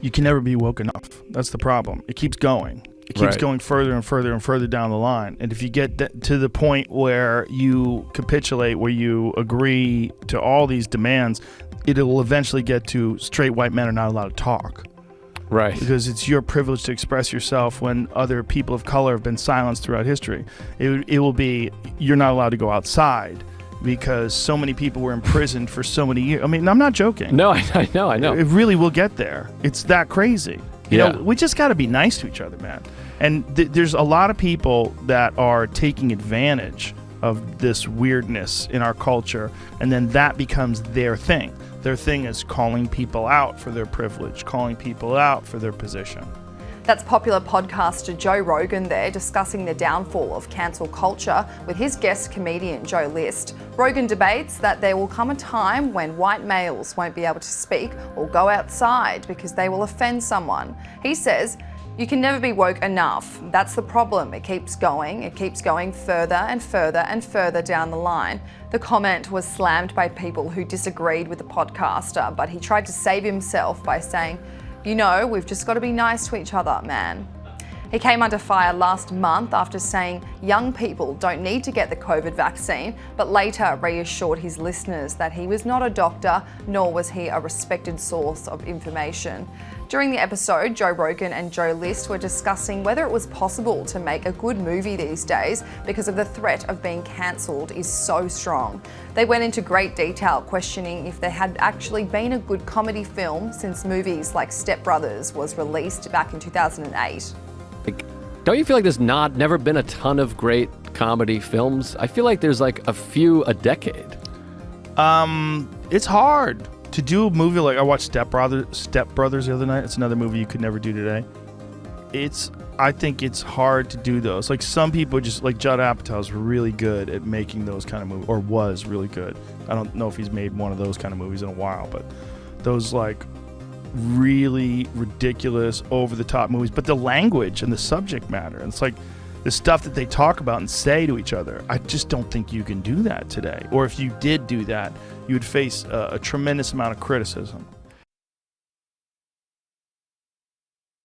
you can never be woke enough. That's the problem. It keeps going. It keeps going further and further and further down the line. And if you get to the point where you capitulate, where you agree to all these demands, it will eventually get to straight white men are not allowed to talk. Right. Because it's your privilege to express yourself when other people of color have been silenced throughout history. It will be, you're not allowed to go outside because so many people were imprisoned for so many years. I mean, I'm not joking. No, I know. It really will get there. It's that crazy. You know, we just got to be nice to each other, man. And there's a lot of people that are taking advantage of this weirdness in our culture, and then that becomes their thing. Their thing is calling people out for their privilege, calling people out for their position. That's popular podcaster Joe Rogan there discussing the downfall of cancel culture with his guest comedian Joe List. Rogan debates that there will come a time when white males won't be able to speak or go outside because they will offend someone. He says, you can never be woke enough. That's the problem. It keeps going further and further and further down the line. The comment was slammed by people who disagreed with the podcaster, but he tried to save himself by saying, you know, we've just got to be nice to each other, man. He came under fire last month after saying young people don't need to get the COVID vaccine, but later reassured his listeners that he was not a doctor, nor was he a respected source of information. During the episode, Joe Rogan and Joe List were discussing whether it was possible to make a good movie these days because of the threat of being cancelled is so strong. They went into great detail questioning if there had actually been a good comedy film since movies like Step Brothers was released back in 2008. Don't you feel like there's never been a ton of great comedy films? I feel like there's like a few a decade. It's hard to do a movie like I watched Step Brothers the other night. It's another movie you could never do today. I think it's hard to do those. Like some people just like Judd Apatow's really good at making those kind of movies, or was really good. I don't know if he's made one of those kind of movies in a while, but those like really ridiculous, over-the-top movies, but the language and the subject matter, and it's like the stuff that they talk about and say to each other, I just don't think you can do that today. Or if you did do that, you would face a tremendous amount of criticism.